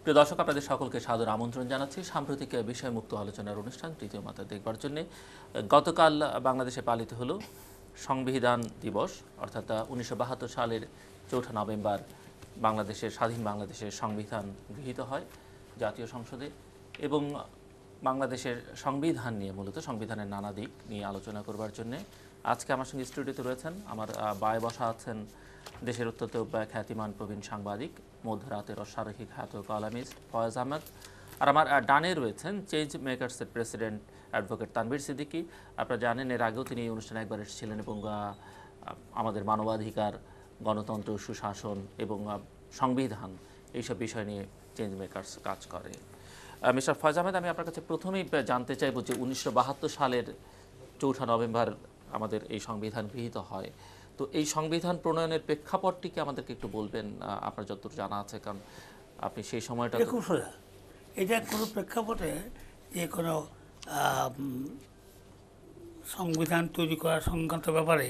প্রিয় দর্শক, আপনাদের সকলকে সাদর আমন্ত্রণ জানাচ্ছি সাম্প্রতিক বিষয়মুক্ত আলোচনার অনুষ্ঠান তৃতীয় মাত্রা দেখবার জন্য। গতকাল বাংলাদেশে পালিত হলো সংবিধান দিবস, অর্থাৎ 1972 সালের 4 নভেম্বর বাংলাদেশের স্বাধীন বাংলাদেশের সংবিধান গৃহীত হয় জাতীয় সংসদে। এবং বাংলাদেশের সংবিধান নিয়ে, মূলত সংবিধানের নানা দিক নিয়ে আলোচনা করবার জন্য আজকে আমার সঙ্গে স্টুডিওতে রয়েছেন, আমার বায়ে বসা আছেন দেশের অত্যন্ত খ্যাতিমান প্রবীণ সাংবাদিক, মধ্যরাতের অশ্বারোহী খ্যাত কলামিস্ট ফয়েজ আহমেদ, আর আমার ডানে রয়েছেন চেঞ্জ মেকার্সের প্রেসিডেন্ট অ্যাডভোকেট তানভীর সিদ্দিকী। আপনারা জানেন এর আগেও তিনি এই অনুষ্ঠানে একবার এসেছিলেন এবং আমাদের মানবাধিকার, গণতন্ত্র, সুশাসন এবং সংবিধান এইসব বিষয় নিয়ে চেঞ্জ মেকার্স কাজ করে। মিস্টার ফয়েজ আহমেদ, আমি আপনার কাছে প্রথমেই জানতে চাইব যে 1972 সালের 4 নভেম্বর আমাদের এই সংবিধান গৃহীত হয়, তো এই সংবিধান প্রণয়নের প্রেক্ষাপটটিকে আমাদেরকে একটু বলবেন, আপনার যতদূর জানা আছে, কারণ আপনি সেই সময়টা খুব সোজা। এটা কোনো প্রেক্ষাপটে যে কোনো সংবিধান তৈরি করার সংক্রান্ত ব্যাপারে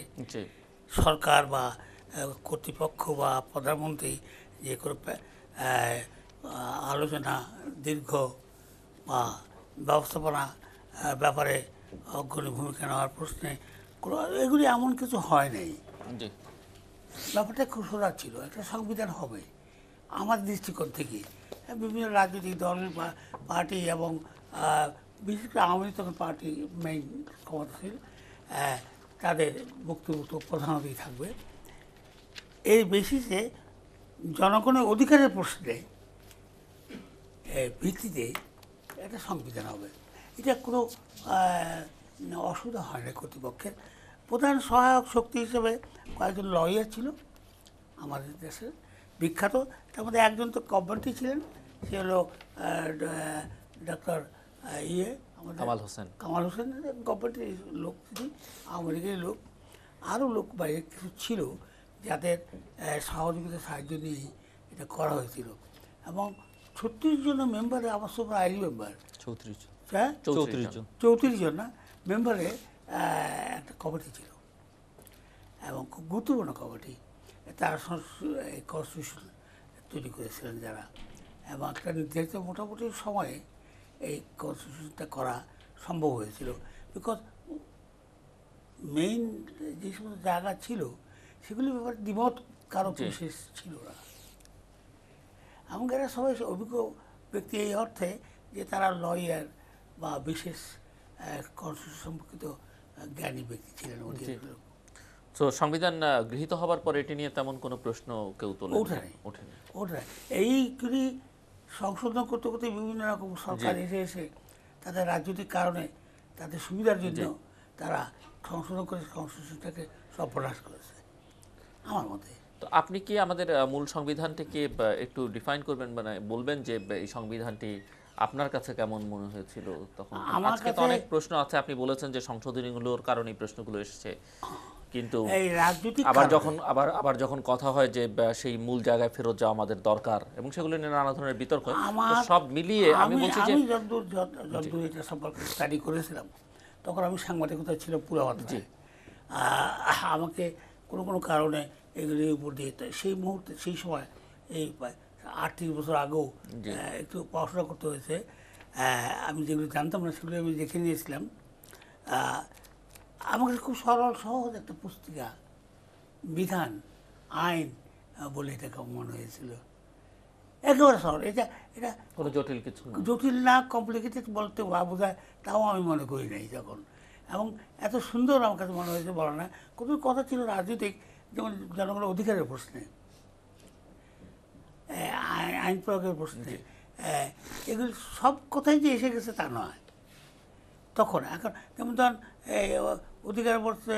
সরকার বা কর্তৃপক্ষ বা প্রধানমন্ত্রী যে কোনো আলোচনা দীর্ঘ বা ব্যবস্থাপনা ব্যাপারে অগ্রণী ভূমিকা নেওয়ার প্রশ্নে এগুলি এমন কিছু হয় নাই। ব্যাপারটা খুব সোজা ছিল, একটা সংবিধান হবে। আমার দৃষ্টিকোণ থেকে বিভিন্ন রাজনৈতিক দল বা পার্টি এবং বিশেষ করে আওয়ামী লীগ পার্টি মেইন ক্ষমতাশীল, তাদের বক্তব্য প্রধানতই থাকবে। এই বেসিসে জনগণের অধিকারের প্রশ্নে ভিত্তিতে একটা সংবিধান হবে। এটা কোনো অসুবিধা হয় না কর্তৃপক্ষের। প্রধান সহায়ক শক্তি হিসেবে কয়েকজন লয়ার ছিল আমাদের দেশের বিখ্যাত, তার মধ্যে একজন তো গভর্নমেন্টই ছিলেন, সে হলো ডক্টর কামাল হোসেন, গভর্নমেন্টের লোক, তিনি আওয়ামী লীগের লোক। আরও লোক বাইরে কিছু ছিল যাদের সহযোগিতা সাহায্য নিয়েই এটা করা হয়েছিল। এবং 36 জন মেম্বারে, আমার সব আইডি মেম্বার 34 জন না মেম্বারে একটা কমিটি ছিল এবং খুব গুরুত্বপূর্ণ কমিটি। তারা কনস্টিটিউশন তৈরি করেছিলেন যারা, এবং একটা নির্ধারিত মোটামুটি সময়ে এই কনস্টিটিউশনটা করা সম্ভব হয়েছিল। বিকজ মেইন যে সমস্ত জায়গা ছিল সেগুলির ব্যাপারে দ্বিমত কারো বিশেষ ছিল না, এবং এরা সবাই অভিজ্ঞ ব্যক্তি এই অর্থে যে তারা লয়ার বা বিশেষ কনস্টিটিউশন সম্পর্কিত জ্ঞানী ব্যক্তি ছিলেন। তো সংবিধান গৃহীত হবার পর এটি নিয়ে তেমন কোনো প্রশ্ন কেউ ওঠেনি। এইগুলি সংশোধন করতে করতে বিভিন্ন রকম সরকার এসে তাদের রাজনৈতিক কারণে তাদের সুবিধার জন্য তারা সংশোধন করে কনস্টিটিউশনটাকে সর্বনাশ করেছে আমার মতে। তো আপনি কি আমাদের মূল সংবিধানটিকে একটু ডিফাইন করবেন, মানে বলবেন যে এই সংবিধানটি আপনার কাছে কেমন মনে হয়েছিল তখন? আজকে তো অনেক প্রশ্ন আছে, আপনি বলেছেন যে সংশোধনীগুলোর কারণে এই প্রশ্নগুলো এসেছে, কিন্তু আবার যখন কথা হয় যে সেই মূল জায়গায় ফেরত যাওয়া আমাদের দরকার এবং সেগুলো নিয়ে নানা ধরনের বিতর্ক, সব মিলিয়ে আমি বলছি যে যতদূর এটা সম্পর্কে স্টাডি করেছিলাম তখন আমি সাংবাদিকতা ছিল পুরো মাত্রায়। আমাকে কোনো কারণে এগুলির উপর দিয়ে সেই মুহূর্তে সেই সময় এই 38 বছর আগেও একটু পড়াশোনা করতে হয়েছে। আমি যেগুলো জানতাম না সেগুলো আমি দেখে নিয়েছিলাম। আমাকে খুব সরল সহজ একটা পুস্তিকা, বিধান আইন বলে এটাকে মনে হয়েছিল, একেবারে সরল। এটা কোনো জটিল কিছু, জটিল না, কমপ্লিকেটেড বলতে বোঝায় তাও আমি মনে করি নাই তখন। এবং এত সুন্দর আমার কাছে মনে হয়েছে বলা না। কোনো কথা ছিল রাজনৈতিক, যেমন জনগণের অধিকারের প্রশ্নে, আইন প্রয়োগের প্রশ্নে, এগুলি সব কথাই যে এসে গেছে তা নয় তখন। এখন যেমন ধরুন অধিকারের প্রশ্নে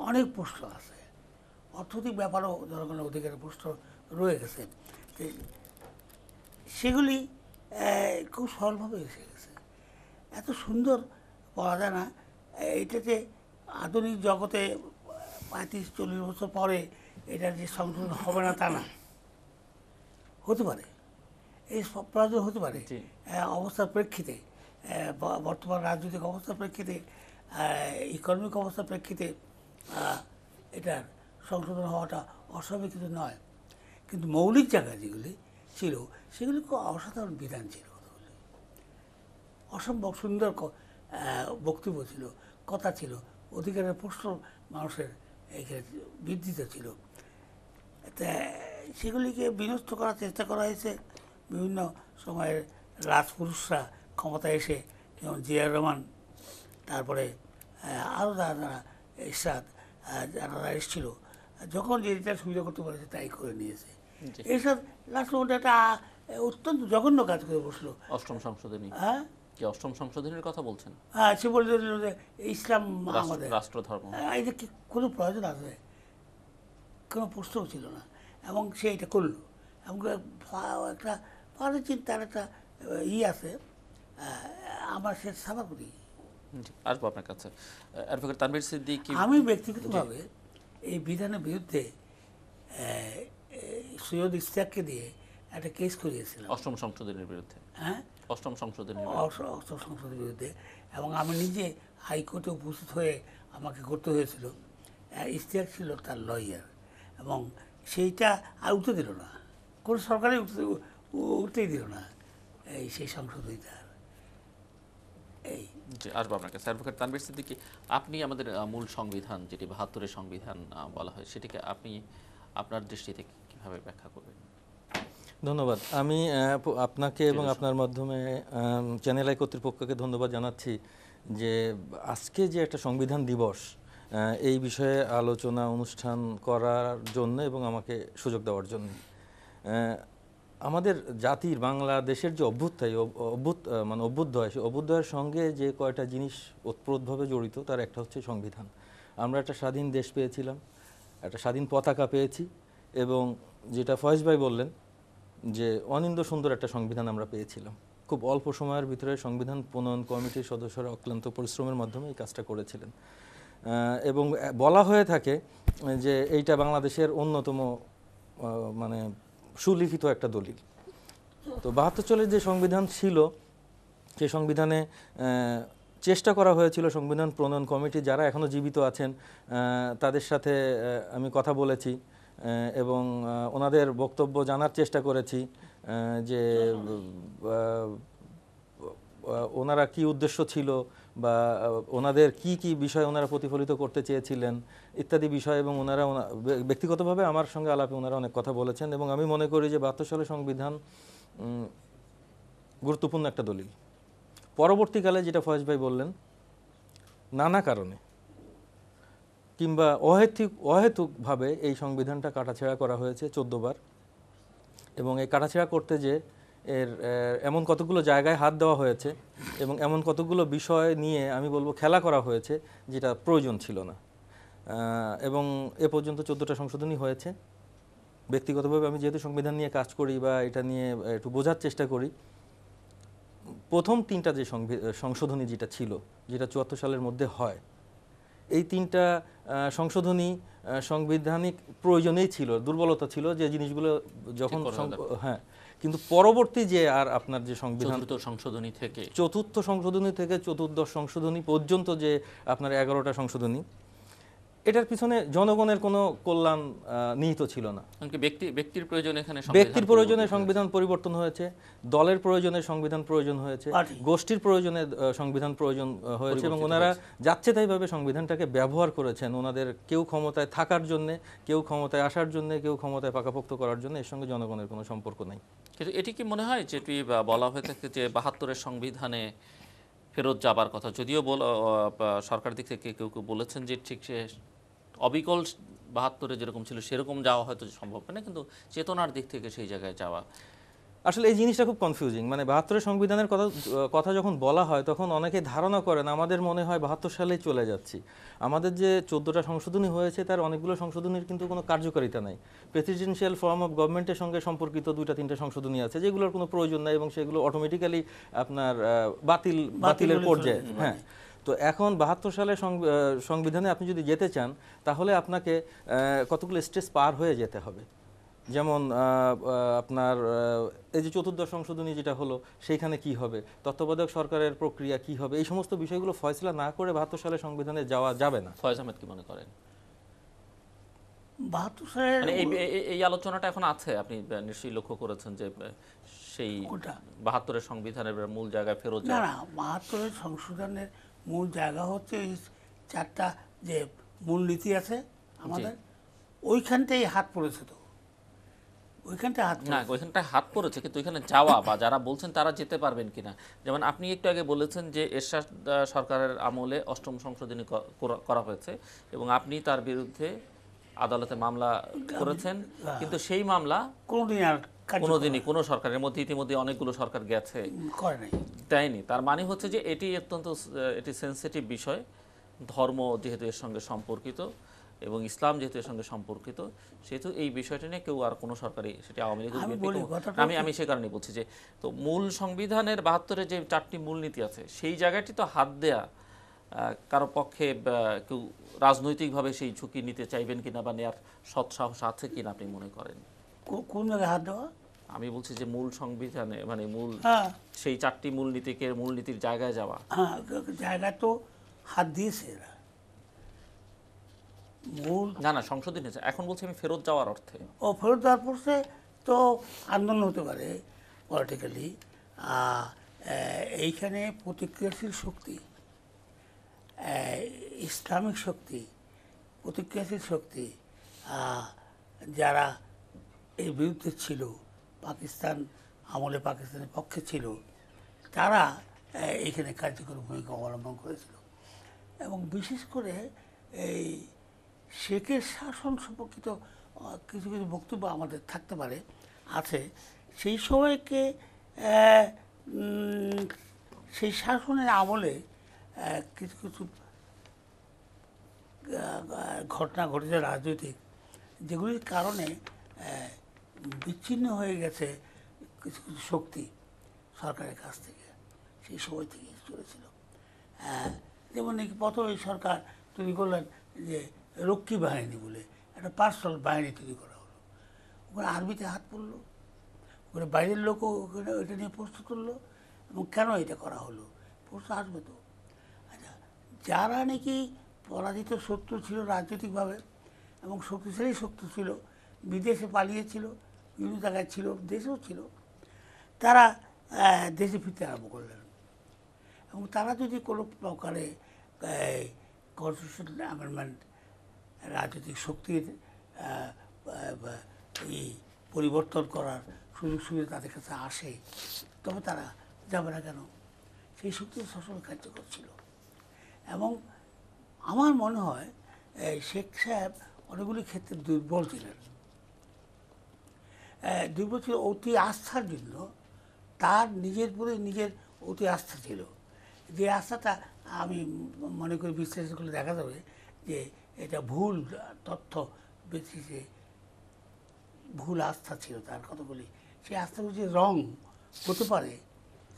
অনেক প্রশ্ন আছে, অর্থনৈতিক ব্যাপারও জনগণের অধিকারের প্রশ্ন রয়ে গেছে, সেগুলি খুব সরলভাবে এসে গেছে। এত সুন্দর পাওয়া যায় না। এটাতে আধুনিক জগতে 35-40 বছর পরে এটার যে সংশোধন হবে না তা না, হতে পারে, এই সব প্রয়োজন হতে পারে অবস্থার প্রেক্ষিতে, বর্তমান রাজনৈতিক অবস্থার প্রেক্ষিতে, ইকোনমিক অবস্থার প্রেক্ষিতে এটার সংশোধন হওয়াটা অস্বাভাবিক কিছু নয়। কিন্তু মৌলিক জায়গা যেগুলি ছিল, সেগুলি খুব অসাধারণ বিধান ছিল, অসম্ভব সুন্দর বক্তব্য ছিল, কথা ছিল, অধিকারের প্রশ্ন মানুষের এখানে বৃদ্ধিত ছিল। তা সেগুলিকে বিনষ্ট করার চেষ্টা করা হয়েছে বিভিন্ন সময়ের রাজপুরুষরা ক্ষমতায় এসে, যেমন জিয়া রহমান, তারপরে আরও যারা এরশাদ, যারা এসেছিল, যখন যেটা সুবিধা করতে পারেছে তাই করে নিয়েছে। এরশাদ লাস্ট মোমেন্টে একটা অত্যন্ত জঘন্য কাজ করে বসলো। অষ্টম সংশোধনী, হ্যাঁ, কি অষ্টম সংশোধনীর কথা বলছেন? হ্যাঁ, সে বলছিল যে ইসলাম আমাদের রাষ্ট্রধর্ম, এটা কি কোনো প্রয়োজন আছে? কোনো প্রশ্নও ছিল না, এবং সে এটা করলো। এবং একটা পারে চিন্তার একটা আছে, আমার সে সাবা করি। আসবো আপনার কাছে। অ্যাডভোকেট তানভীর সিদ্দিকী, আমি ব্যক্তিগতভাবে এই বিধানের বিরুদ্ধে সৈয়দ ইশতিয়াককে দিয়ে একটা কেস করিয়েছিলাম অষ্টম সংশোধনীর বিরুদ্ধে। হ্যাঁ, অষ্টম সংশোধনীর অষ্টম সংসদের বিরুদ্ধে, এবং আমি নিজে হাইকোর্টে উপস্থিত হয়ে আমাকে করতে হয়েছিল। ইশতিয়াক ছিল তার লয়ার, এবং সেইটা আর উঠতে দিল না, কোনো সরকারই উঠতেই দিল না সেই সংশোধনীটা। এই জি, আসবো আপনার কাছে। অ্যাডভোকেট তানভীর সিদ্দিকী, আপনি আমাদের মূল সংবিধান, যেটি ৭২-এর সংবিধান বলা হয়, সেটিকে আপনি আপনার দৃষ্টি থেকে কীভাবে ব্যাখ্যা করবেন? ধন্যবাদ। আমি আপনাকে এবং আপনার মাধ্যমে চ্যানেল আই কর্তৃপক্ষকে ধন্যবাদ জানাচ্ছি যে আজকে যে একটা সংবিধান দিবস, এই বিষয়ে আলোচনা অনুষ্ঠান করার জন্য এবং আমাকে সুযোগ দেওয়ার জন্য। আমাদের জাতির, বাংলাদেশের যে অভ্যুত্থায় মানে অভ্যুদয়, সেই অভ্যুদয়ের সঙ্গে যে কয়টা জিনিস ওতপ্রোতভাবে জড়িত, তার একটা হচ্ছে সংবিধান। আমরা একটা স্বাধীন দেশ পেয়েছিলাম, একটা স্বাধীন পতাকা পেয়েছি, এবং যেটা ফয়েজ ভাই বললেন যে অনিন্দ সুন্দর একটা সংবিধান আমরা পেয়েছিলাম। খুব অল্প সময়ের ভিতরে সংবিধান প্রণয়ন কমিটির সদস্যরা অক্লান্ত পরিশ্রমের মাধ্যমে এই কাজটা করেছিলেন, এবং বলা হয়ে থাকে যে এইটা বাংলাদেশের অন্যতম মানে সুলিখিত একটা দলিল। তো ৭২ সালের যে সংবিধান ছিল, সেই সংবিধানে চেষ্টা করা হয়েছিল, সংবিধান প্রণয়ন কমিটি যারা এখনও জীবিত আছেন তাদের সাথে আমি কথা বলেছি এবং ওনাদের বক্তব্য জানার চেষ্টা করেছি যে ওনারা কি উদ্দেশ্য ছিল, বা ওনাদের কি কি বিষয় ওনারা প্রতিফলিত করতে চেয়েছিলেন ইত্যাদি বিষয়। এবং ওনারা ব্যক্তিগতভাবে আমার সঙ্গে আলাপে ওনারা অনেক কথা বলেছেন, এবং আমি মনে করি যে ৭২ সালের সংবিধান গুরুত্বপূর্ণ একটা দলিল। পরবর্তীকালে যেটা ফয়েজ ভাই বললেন, নানা কারণে কিংবা অহেতুকভাবে এই সংবিধানটা কাটাছেঁড়া করা হয়েছে 14 বার, এবং এই কাটাছেঁড়া করতে যে এমন কতগুলো জায়গায় হাত দেওয়া হয়েছে এবং এমন কতগুলো বিষয় নিয়ে আমি বলবো খেলা করা হয়েছে যেটা প্রয়োজন ছিল না। এবং এ পর্যন্ত 14টা সংশোধনী হয়েছে। ব্যক্তিগতভাবে আমি যেহেতু সংবিধান নিয়ে কাজ করি বা এটা নিয়ে একটু বোঝার চেষ্টা করি, প্রথম 3টা যে সংশোধনী যেটা ছিল, যেটা 74 সালের মধ্যে হয়, এই 3টা সংশোধনী সাংবিধানিক প্রয়োজনেই ছিল, দুর্বলতা ছিল যে জিনিসগুলো যখন হ্যাঁ, কিন্তু পরবর্তী যে আর আপনার যে সংবিধান 4র্থ সংশোধনী থেকে 14র্থ সংশোধনী পর্যন্ত যে আপনার 11টা সংশোধনী, এটার পিছনে জনগণের কোনো কল্যাণ নিহিত ছিল না। ব্যক্তির প্রয়োজনে এখানে ব্যক্তির প্রয়োজনে সংবিধান পরিবর্তন হয়েছে, দলের প্রয়োজনে সংবিধান প্রয়োজন হয়েছে, গোষ্ঠীর প্রয়োজনে সংবিধান প্রয়োজন হয়েছে, এবং ওনারা যাচ্ছে তাইভাবে সংবিধানটাকে ব্যবহার করেছেন ওনাদের কেউ ক্ষমতায় থাকার জন্য, কেউ ক্ষমতায় আসার জন্য, কেউ ক্ষমতায় পাকাপোক্ত করার জন্য। এর সঙ্গে জনগণের কোনো সম্পর্ক নাই। কিন্তু এটি কি মনে হয় যেটি বলা হয়ে থাকে যে ৭২-এর সংবিধানে ফেরত যাবার কথা, যদিও সরকার দিক থেকে কেউ কেউ বলেছেন যে ঠিক সে অবিকল ৭২-এ যেরকম ছিল সেরকম যাওয়া হয়তো সম্ভব না, কিন্তু চেতনার দিক থেকে সেই জায়গায় যাওয়া। আসলে এই জিনিসটা খুব কনফিউজিং। মানে ৭২-এর সংবিধানের কথা যখন বলা হয় তখন অনেকে ধারণা করেন আমাদের মনে হয় ৭২ সালেই চলে যাচ্ছি। আমাদের যে 14টা সংশোধনী হয়েছে তার অনেকগুলো সংশোধনীর কিন্তু কোনো কার্যকারিতা নাই। প্রেসিডেন্সিয়াল ফর্ম অফ গভর্নমেন্টের সঙ্গে সম্পর্কিত 2-3টা সংশোধনী আছে যেগুলোর কোনো প্রয়োজন নাই এবং সেগুলো অটোমেটিক্যালি আপনার বাতিলের পর্যায়ে। হ্যাঁ, তো এখন ৭২ সালের সংবিধানে আপনি যদি যেতে চান তাহলে আপনাকে কতগুলো স্টেজ পার হয়ে যেতে হবে। যেমন আপনার এই যে 4র্থ সংশোধনী যেটা হলো সেইখানে কি হবে, তত্ত্বাবধায়ক সরকারের প্রক্রিয়া কি হবে, এই সমস্ত বিষয়গুলো ফয়সলা না করে ৭২ সালের সংবিধানে যাওয়া যাবে না। ফয়েজ আহমেদ কি মনে করেন? 72 সালের মানে এই আলোচনাটা এখন আছে, আপনি নিশ্চয়ই লক্ষ্য করেছেন যে সেই কোনটা? 72-এর সংবিধানের মূল জায়গায় ফেরত না যাওয়া। না 72-এর সংশোধনের মূল জায়গা হচ্ছে এই 4টা যে মূলনীতি আছে আমাদের, ওইখানটাই হাত পড়েছে। তো ওইখানটায় হাত না, পড়েছে। ওইখানটায় হাত পড়েছে, কিন্তু ওইখানে যাওয়া বা যারা বলছেন তারা যেতে পারবেন কিনা। যেমন আপনি একটু আগে বলেছেন যে এরশাদ সরকারের আমলে 8ম সংশোধনী করা হয়েছে এবং আপনি তার বিরুদ্ধে আদালতে মামলা করেছেন, কিন্তু সেই মামলা কোনোদিন আর কোনোদিনই কোনো সরকারের মধ্যে, ইতিমধ্যে অনেকগুলো সরকার গেছে, করে নাই। দেয়নি। তার মানে হচ্ছে যে এটি অত্যন্ত এটি সেনসিটিভ বিষয়, ধর্ম যেহেতু এর সঙ্গে সম্পর্কিত এবং ইসলাম যেহেতু এর সঙ্গে সম্পর্কিত, সেহেতু এই বিষয়টা নিয়ে কেউ আর কোনো সরকারি, সেটি আওয়ামী লীগ, আমি বলি কথাটা আমি সে কারণে বলছি যে তো মূল সংবিধানের 72-এর যে 4টি মূলনীতি আছে সেই জায়গাটি তো হাত দেয়া কারো পক্ষে কেউ রাজনৈতিকভাবে সেই ঝুঁকি নিতে চাইবেন কিনা বা নেওয়ার সৎসাহস আছে কিনা আপনি মনে করেন? কোন জায়গায় হাত দেওয়া? আমি বলছি যে মূল সংবিধানে মানে মূল হ্যাঁ সেই 4টি মূলনীতির জায়গায় যাওয়া। হ্যাঁ, জায়গায় তো হাত দিয়েছে এরা। মূল না সংশোধনী হয়েছে, এখন বলছি আমি ফেরত যাওয়ার অর্থে। ও ফেরত দেওয়ার পরে তো আন্দোলন হতে পারে পলিটিক্যালি। এইখানে প্রতিক্রিয়াশীল শক্তি, ইসলামিক শক্তি, প্রতিক্রিয়াশীল শক্তি যারা এর বিরুদ্ধে ছিল, পাকিস্তান আমলে পাকিস্তানের পক্ষে ছিল, তারা এইখানে কার্যকরী ভূমিকা অবলম্বন করেছিল। এবং বিশেষ করে এই শেখের শাসন সম্পর্কিত কিছু কিছু বক্তব্য আমাদের থাকতে পারে, আছে। সেই সময়কে সেই শাসনের আমলে কিছু কিছু ঘটনা ঘটেছে রাজনৈতিক, যেগুলির কারণে বিচ্ছিন্ন হয়ে গেছে কিছু কিছু শক্তি সরকারের কাছ থেকে, সেই সময় থেকে চলেছিল। যেমন নাকি প্রথমে সরকার তৈরি করলেন যে রক্ষী বাহিনী বলে একটা পার্সোনাল বাহিনী তৈরি করা হলো, ওখানে আর্মিতে হাত পড়লো, ওখানে বাইরের লোকও ওখানে ওইটা নিয়ে প্রশ্ন তুললো। এবং কেন এটা করা হলো, প্রশ্ন আসবে তো। আচ্ছা, যারা নাকি পরাজিত শত্রু ছিল রাজনৈতিকভাবে এবং শক্তিশালী শত্রু ছিল, বিদেশে পালিয়েছিল, বিভিন্ন জায়গায় ছিল, দেশেও ছিল, তারা দেশে ফিরতে আরম্ভ করলেন। এবং তারা যদি কোনো প্রকারে কনস্টিটিউশনাল অ্যামেন্ডমেন্ট, রাজনৈতিক শক্তির এই পরিবর্তন করার সুযোগ সুবিধা তাদের কাছে আসে, তবে তারা যাবে না কেন? সেই শক্তি সবসময় কার্যকর ছিল। এবং আমার মনে হয় শেখ সাহেব অনেকগুলি ক্ষেত্রে দুর্বল ছিলেন। দুর্বল ছিল অতি আস্থার জন্য, তার নিজের প্রতি নিজের অতি আস্থা ছিল, যে আস্থাটা আমি মনে করি বিশ্লেষণ করলে দেখা যাবে যে এটা ভুল তথ্য বেশিতে ভুল আস্থা ছিল তার কতগুলি। সেই আস্থাগুলি যে রং হতে পারে,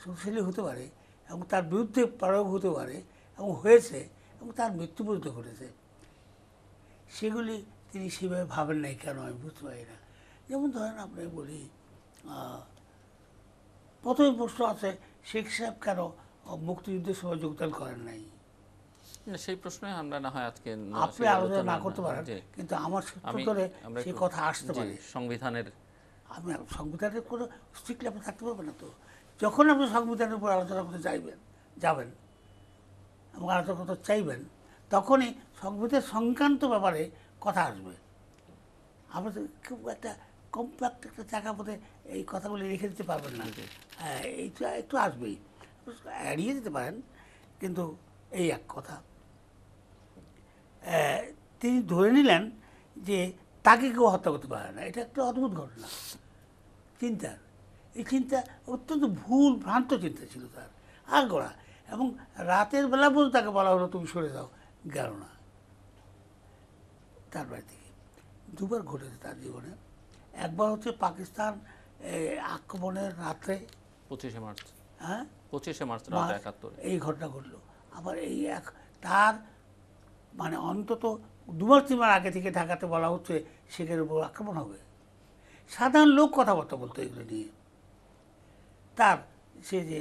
শক্তিশালী হতে পারে এবং তার বিরুদ্ধে প্রয়োগ হতে পারে এবং হয়েছে এবং তার মৃত্যু পর্যন্ত ঘটেছে, সেগুলি তিনি সেভাবে ভাবেন নাই। কেন আমি বুঝতে পারি না। যেমন ধরেন আপনি বলি, প্রথমে প্রশ্ন আছে শেখ সাহেব কেন মুক্তিযুদ্ধের সময় যোগদান করেন নাই? সেই প্রশ্নে আমরা না হয় আজকে আপনি আলোচনা না করতে পারেন, কিন্তু আমার সূত্র ধরে সেই কথা আসতে পারে। সংবিধানের আপনি সংবিধানের কোনো স্ট্রিক্টলি আপনি থাকতে পারবেন না। তো যখন আপনি সংবিধানের উপর আলোচনা করতে যাবেন এবং আলোচনা করতে চাইবেন, তখনই সংবিধান সংক্রান্ত ব্যাপারে কথা আসবে। আমরা তো খুব একটা কম্প্যাক্ট একটা জায়গা মধ্যে এই কথাগুলি রেখে দিতে পারবেন না। এইটা একটু আসবেই, এড়িয়ে দিতে পারেন, কিন্তু এই এক কথা। তিনি ধরে নিলেন যে তাকে কেউ হত্যা করতে পারে না। এটা একটা অদ্ভুত ঘটনা চিন্তার। এই চিন্তা অত্যন্ত ভুল ভ্রান্ত চিন্তা ছিল তার আগোড়া। এবং রাতের বেলা পর্যন্ত তাকে বলা হলো তুমি সরে যাও, গেল না। তার বাড়ি থেকে দুবার ঘটেছে তার জীবনে। একবার হচ্ছে পাকিস্তান আক্রমণের রাত্রে 25শে মার্চ, হ্যাঁ 25শে মার্চ রাত 71 এই ঘটনা ঘটলো। আবার এই তার মানে অন্তত 2-3 মাস আগে থেকে ঢাকাতে বলা হচ্ছে শেখের উপর আক্রমণ হবে। সাধারণ লোক কথাবার্তা বলতো এগুলো নিয়ে। তার সে যে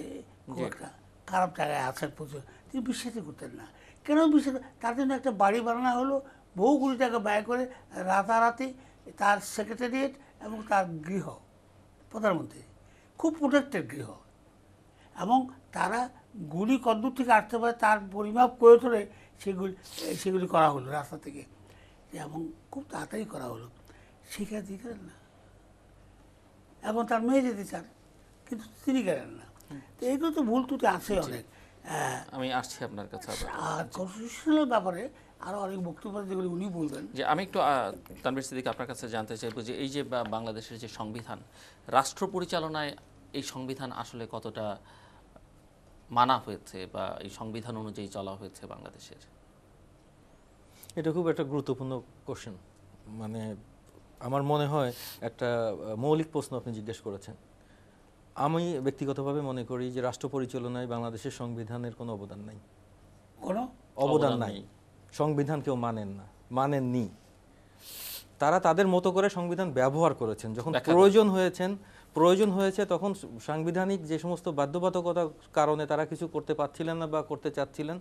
খুব একটা খারাপ জায়গায় আসার প্রচুর তিনি বিশ্বাসই করতেন না। কেন বিশ্বাস? তার জন্য একটা বাড়ি বানানো হলো, বহু কোটি টাকা ব্যয় করে রাতারাতি তার সেক্রেটারিয়েট এবং তার গৃহ, প্রধানমন্ত্রী খুব প্রোটেক্টেড গৃহ, এবং তারা গুলি কদ্দূর থেকে আসতে পারে তার পরিমাপ করে ধরে সেগুলি করা হলো রাস্তা থেকে, এবং খুব তাড়াতাড়ি করা হলো। সেখানে দিতেন না, এবং তার মেয়ে যেতে চান কিন্তু তিনি গেলেন না। তো এইগুলো তো ভুল ত্রুটি আছে অনেক। আমি আসছি আপনার কাছে আবার। আর কনস্টিটিউশনাল ব্যাপারে আরও অনেক বক্তব্য যেগুলি উনি বলবেন। যে আমি একটু তানভীর সিদ্দিক আপনার কাছে জানতে চাইবো যে এই যে বাংলাদেশের যে সংবিধান, রাষ্ট্র পরিচালনায় এই সংবিধান আসলে কতটা মানা হয়েছে বা এই সংবিধান অনুযায়ী চলা হয়েছে বাংলাদেশের? এটা খুব একটা গুরুত্বপূর্ণ কোশ্চেন। মানে আমার মনে হয় একটা মৌলিক প্রশ্ন আপনি জিজ্ঞেস করেছেন। আমি ব্যক্তিগতভাবে মনে করি যে রাষ্ট্র পরিচালনায় বাংলাদেশের সংবিধানের কোনো অবদান নাই, কোনো অবদান নাই। সংবিধান কেউ মানেন না, মানেননি। তারা তাদের মতো করে সংবিধান ব্যবহার করেছেন, যখন প্রয়োজন হয়েছে তখন সাংবিধানিক যে সমস্ত বাধ্যবাধকতার কারণে তারা কিছু করতে পারছিলেন না বা করতে চাচ্ছিলেন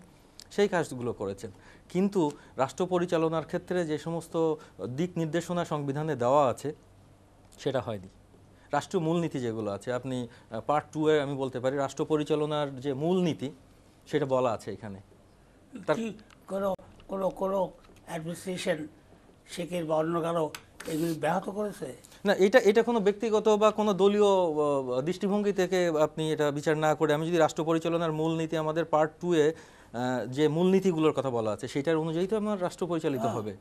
সেই কাজগুলো করেছেন। কিন্তু রাষ্ট্র পরিচালনার ক্ষেত্রে যে সমস্ত দিক নির্দেশনা সংবিধানে দেওয়া আছে সেটা হয়নি। রাষ্ট্রীয় মূলনীতি যেগুলো আছে, আপনি পার্ট 2 এ আমি বলতে পারি রাষ্ট্র পরিচালনার যে মূলনীতি সেটা বলা আছে এখানে। কি কোনো কোনো কোনো অ্যাডমিনিস্ট্রেশন শেখের বা অন্য কারো এগুলি ব্যাহত করেছে? না, এটা কোনো ব্যক্তিগত বা কোনো দলীয় দৃষ্টিভঙ্গি থেকে আপনি এটা বিচার না করে, আমি যদি রাষ্ট্র পরিচালনার মূলনীতি আমাদের পার্ট 2 এ যে মূলনীতিগুলোর কথা বলা আছে সেটার অনুযায়ী তো আমার রাষ্ট্র পরিচালিত হবে।